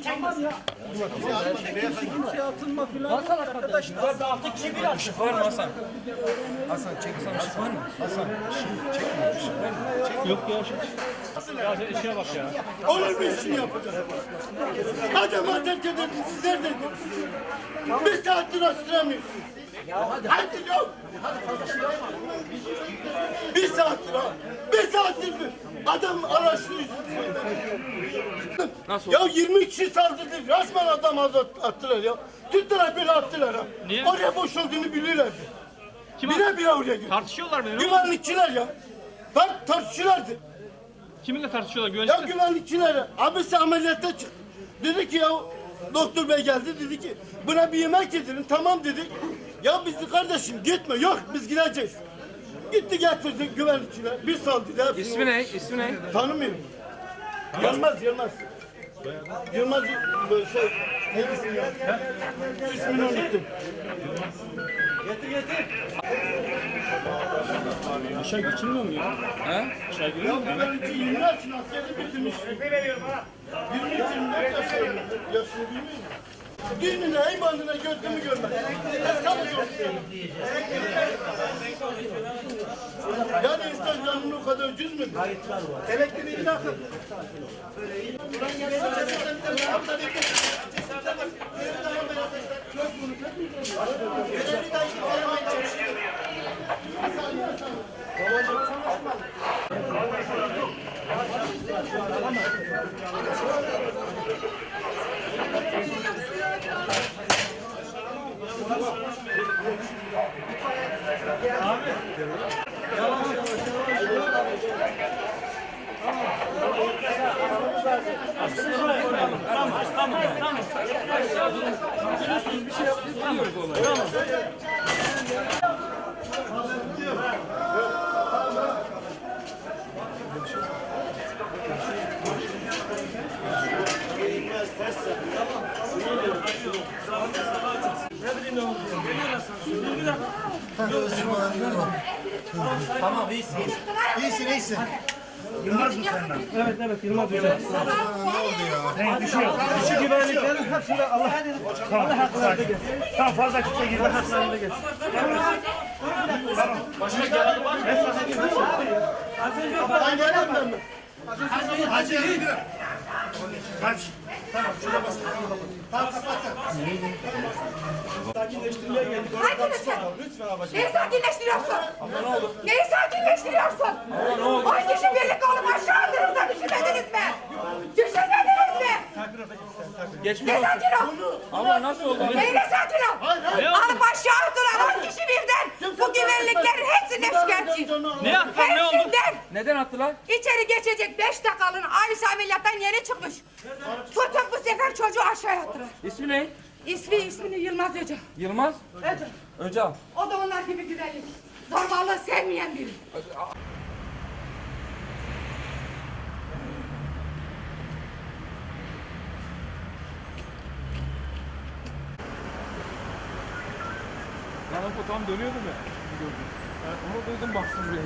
Tamam ya. Kimseye atılma filan. Arkadaşlar. Altı kişi bir atış Var mı Hasan? Hasan çek. Hasan var mı? Hasan. Şimdi çekmiyor. Yok ya. Ya sen işine bak ya. Olur mu işini yapacağız? Madem adet edin sizler de bir saattir astıramıyorsunuz. Hadi yok. Bir saattir ha. Bir saattir mi? Adam araştırıyor. Nasıl? Ya 20 kişi saldırdı. Resmen adam attılar ya. Tuttular böyle attılar ha. Niye? Oraya boş olduğunu biliyorlardı. Kim Bire oraya gitti. tartışıyorlar mı? Güvenlikçiler ya. Bak tartışıyorlardı. Kiminle tartışıyorlar? Ya Güvenlikle. güvenlikçiler abisi ameliyatta çıktı. Dedi ki ya doktor bey geldi dedi ki buna bir yemek yedirin tamam dedik. Ya biz kardeşim gitme yok biz gideceğiz. Gitti getirdi güvenlikçiler bir saldı da. İsmi ne? İsmi ne? Tanımıyorum. Yılmaz. Yılmaz böyle şey ne ismi ya? İsmini unuttum. Aşağı geçilmiyor mu ya? He? Aşağı Ya giriyor mu? güvenlikçi 20 yaşında askeri bitirmiş. 23-24 yaşını bilmiyor musun? Dinine, imanına gözümü görmez. Yani insan canını o kadar cüz mü? Elektriği bir dakika. Tamam iyisin. İyisin. Yılmaz mı senden? Evet Yılmaz hocam. Ne oldu ya? Düşüyor. Düşü güvenliklerin hepsine Allah haklarında geç. Tamam fazla kimse girme haklarında geç. Tamam. Başka gelen var mı? Ben gelemem mi? Hacı. Kaç. Tamam şuna basın. Tamam kapatın. Sakinleştirmeye geldik. Lütfen. Lütfen abacığım. Neyi sakinleştiriyorsun? Neyi sakinleştiriyorsun? 10 kişi birlik olup aşağı attınız da düşünmediniz mi? Düşünmediniz mi? Geçmiş Ne olsun. sakin ol? Ama nasıl oldu? Neyle sakin ol? Alıp aşağı attılar 10 kişi birden. Bu güvenliklerin hepsinden şikayetçiyim. Ne yaptılar ne oldu? Hepsinden. Neden attılar? İçeri geçecek 5 dakikalığına Ayşe ameliyattan yeni çıkmış. Tutup bu sefer çocuğu aşağıya attılar. İsmi ne? İsmini Yılmaz Hoca. Yılmaz. Hoca. Öcal. O da onlar gibi güvenlik. Zorbalığı sevmeyen biri. Lan o tam dönüyordu mu? Gördüm. Onu duydum baksın buraya.